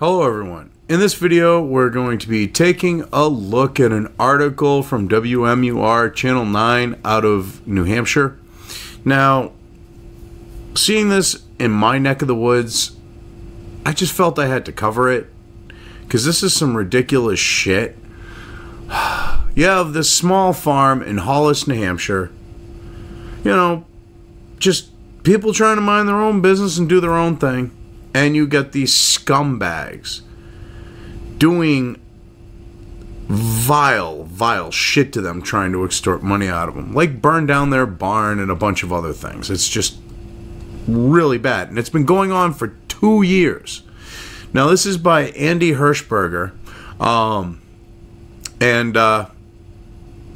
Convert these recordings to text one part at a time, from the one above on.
Hello everyone. In this video we're going to be taking a look at an article from WMUR Channel 9 out of New Hampshire. Now, seeing this in my neck of the woods, I just felt I had to cover it because this is some ridiculous shit. You have this small farm in Hollis, New Hampshire. You know, just people trying to mind their own business and do their own thing. And you get these scumbags doing vile shit to them, trying to extort money out of them. Like burn down their barn and a bunch of other things. It's just really bad. And it's been going on for 2 years. Now, this is by Andy Hirschberger.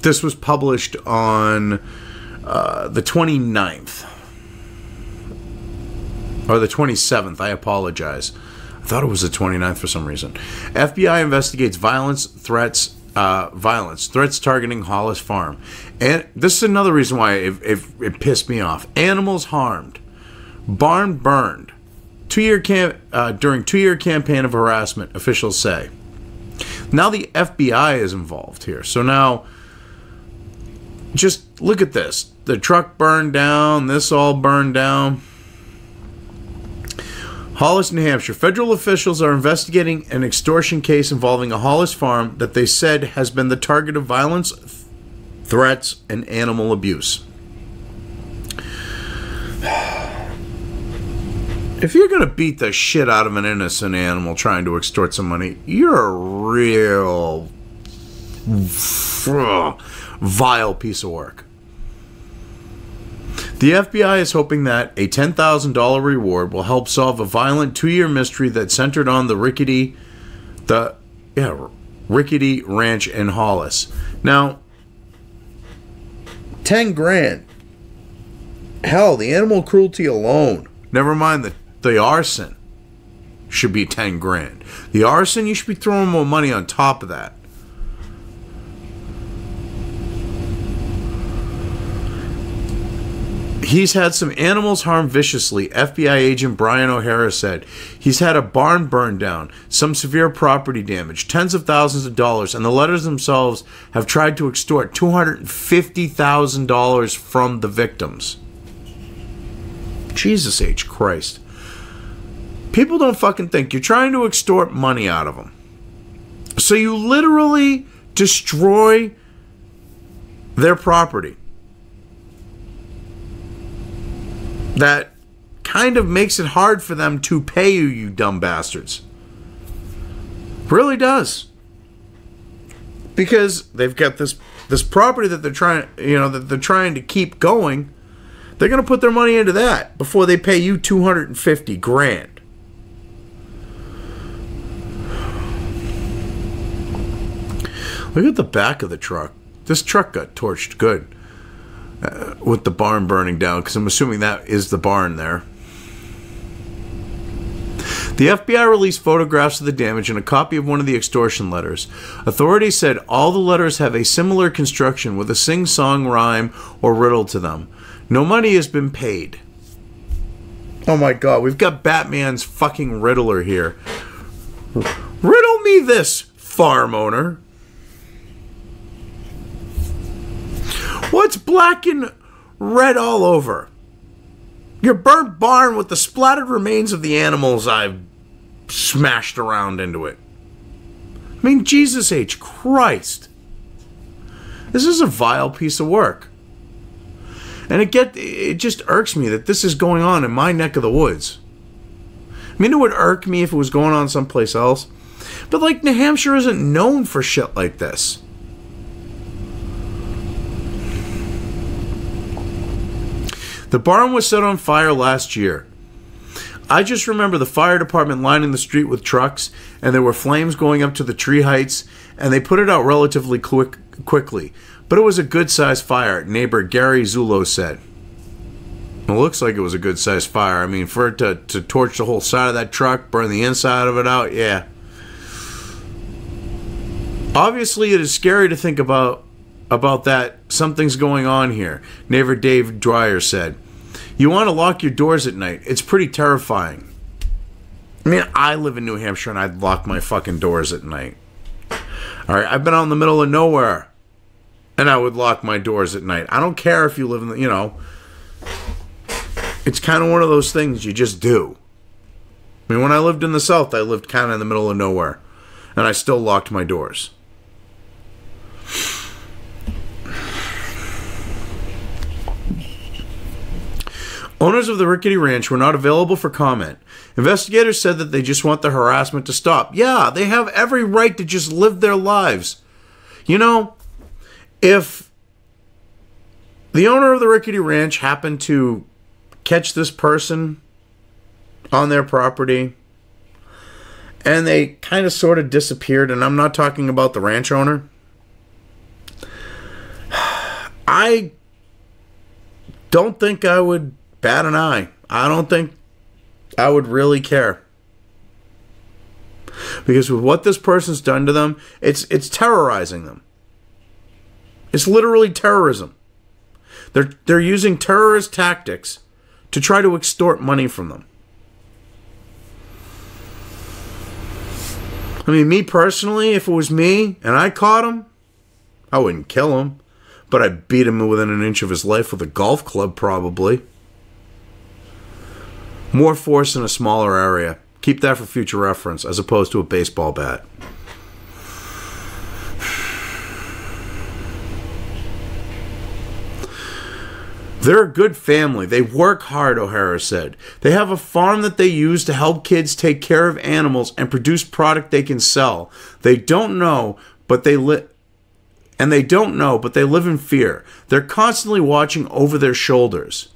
This was published on the 29th. Or the 27th, I apologize. I thought it was the 29th for some reason. FBI investigates threats targeting Hollis Farm. And this is another reason why it pissed me off. Animals harmed. Barn burned. During 2-year campaign of harassment, officials say. Now the FBI is involved here. So now, just look at this. The truck burned down. This all burned down. Hollis, New Hampshire. Federal officials are investigating an extortion case involving a Hollis farm that they said has been the target of violence, threats, and animal abuse. If you're going to beat the shit out of an innocent animal trying to extort some money, you're a real vile piece of work. The FBI is hoping that a $10,000 reward will help solve a violent 2-year mystery that centered on the rickety ranch in Hollis. Now, 10 grand. Hell, the animal cruelty alone, never mind the arson, should be 10 grand. The arson, you should be throwing more money on top of that. He's had some animals harmed viciously, FBI agent Brian O'Hara said. He's had a barn burned down, some severe property damage, tens of thousands of dollars, and the letters themselves have tried to extort $250,000 from the victims. Jesus H. Christ. People don't fucking think. You're trying to extort money out of them. So you literally destroy their property. That kind of makes it hard for them to pay you, you dumb bastards. Really does. Because they've got this property that they're trying, to keep going. They're going to put their money into that before they pay you $250 grand. Look at the back of the truck. This truck got torched good. With the barn burning down, because I'm assuming that is the barn there. The FBI released photographs of the damage and a copy of one of the extortion letters. Authorities said all the letters have a similar construction with a sing-song rhyme or riddle to them. No money has been paid. Oh my god, we've got Batman's fucking Riddler here. Riddle me this, farm owner. What's black and red all over? Your burnt barn with the splattered remains of the animals I've smashed around into it. I mean, Jesus H. Christ. This is a vile piece of work. And it just irks me that this is going on in my neck of the woods. I mean, it would irk me if it was going on someplace else. But, like, New Hampshire isn't known for shit like this. The barn was set on fire last year. I just remember the fire department lining the street with trucks, and there were flames going up to the tree heights, and they put it out relatively quickly. But it was a good-sized fire, neighbor Gary Zullo said. It looks like it was a good-sized fire. I mean, for it to torch the whole side of that truck, burn the inside of it out, yeah. Obviously, it is scary to think about that. Something's going on here, neighbor Dave Dwyer said. You want to lock your doors at night. It's pretty terrifying. I mean, I live in New Hampshire and I'd lock my fucking doors at night. All right, I've been out in the middle of nowhere and I would lock my doors at night. I don't care if you live in the, you know, it's kind of one of those things you just do. I mean, when I lived in the South, I lived kind of in the middle of nowhere and I still locked my doors. Owners of the Rickety Ranch were not available for comment. Investigators said that they just want the harassment to stop. Yeah, they have every right to just live their lives. You know, if the owner of the Rickety Ranch happened to catch this person on their property and they kind of sort of disappeared, and I'm not talking about the ranch owner, I don't think I would bat an eye. I don't think I would really care. Because with what this person's done to them, it's terrorizing them. It's literally terrorism. They're using terrorist tactics to try to extort money from them. I mean, me personally, if it was me and I caught him, I wouldn't kill him, but I'd beat him within an inch of his life with a golf club, probably. More force in a smaller area. Keep that for future reference, as opposed to a baseball bat. They're a good family. They work hard, O'Hara said. They have a farm that they use to help kids take care of animals and produce product they can sell. They don't know, but they live in fear. They're constantly watching over their shoulders.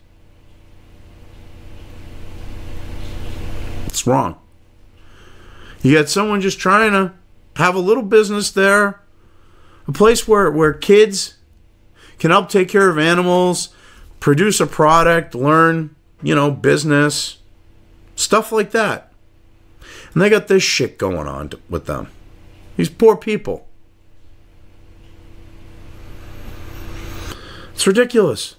It's wrong. You got someone just trying to have a little business there, a place where kids can help take care of animals, produce a product, learn, you know, business, stuff like that. And they got this shit going on with them. These poor people. It's ridiculous.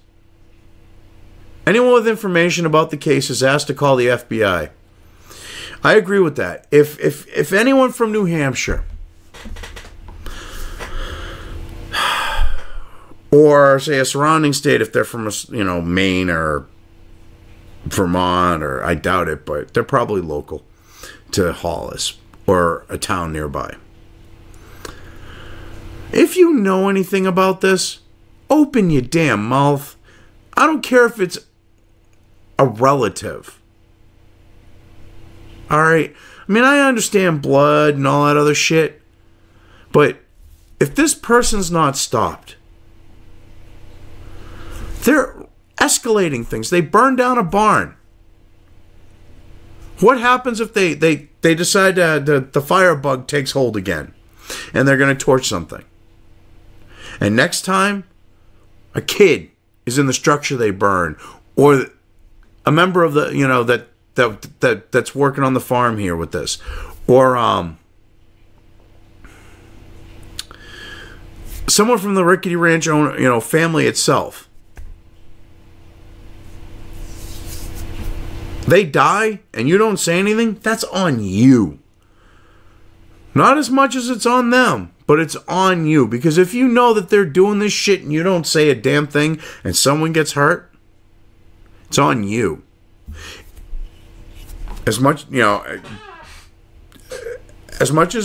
Anyone with information about the case is asked to call the FBI. I agree with that. If anyone from New Hampshire or say a surrounding state, if they're from Maine or Vermont, or I doubt it, but they're probably local to Hollis or a town nearby. If you know anything about this, open your damn mouth. I don't care if it's a relative. All right. I mean, I understand blood and all that other shit. But if this person's not stopped, they're escalating things. They burn down a barn. What happens if they decide the firebug takes hold again and they're going to torch something? And next time, a kid is in the structure they burn, or a member of the, that's working on the farm here with this, or someone from the Rickety Ranch owner, family itself. They die and you don't say anything, that's on you. Not as much as it's on them, but it's on you. Because if you know that they're doing this shit and you don't say a damn thing and someone gets hurt, it's on you. As much as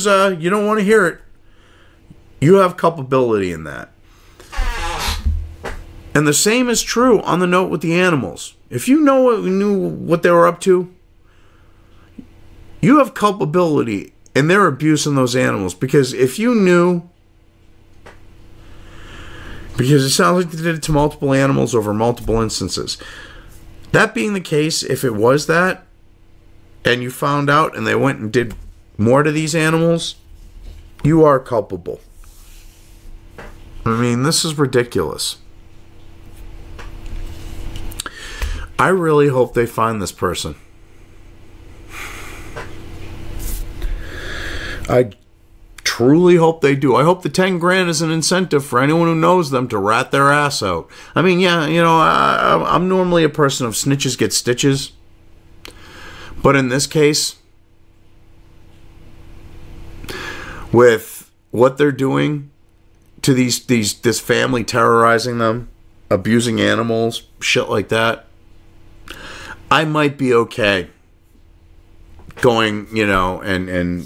you don't want to hear it, you have culpability in that. And the same is true on the note with the animals. If you knew what they were up to, you have culpability in their abuse on those animals. Because if you knew, because it sounds like they did it to multiple animals over multiple instances. That being the case, if it was that, and you found out and they went and did more to these animals, you are culpable. I mean, this is ridiculous. I really hope they find this person. I truly hope they do. I hope the 10 grand is an incentive for anyone who knows them to rat their ass out. I mean, yeah, I'm normally a person of snitches get stitches. But in this case, with what they're doing to this family, terrorizing them, abusing animals, shit like that, I might be okay going, you know, and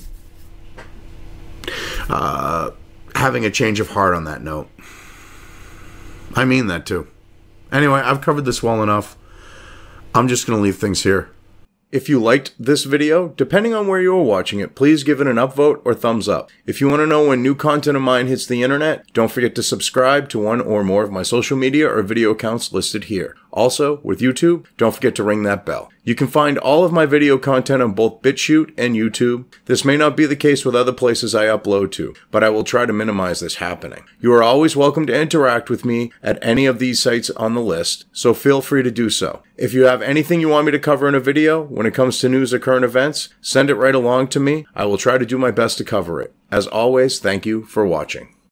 having a change of heart on that note. I mean that too. Anyway, I've covered this well enough. I'm just going to leave things here. If you liked this video, depending on where you are watching it, please give it an upvote or thumbs up. If you want to know when new content of mine hits the internet, don't forget to subscribe to one or more of my social media or video accounts listed here. Also, with YouTube, don't forget to ring that bell. You can find all of my video content on both BitChute and YouTube. This may not be the case with other places I upload to, but I will try to minimize this happening. You are always welcome to interact with me at any of these sites on the list, so feel free to do so. If you have anything you want me to cover in a video, when it comes to news or current events, send it right along to me. I will try to do my best to cover it. As always, thank you for watching.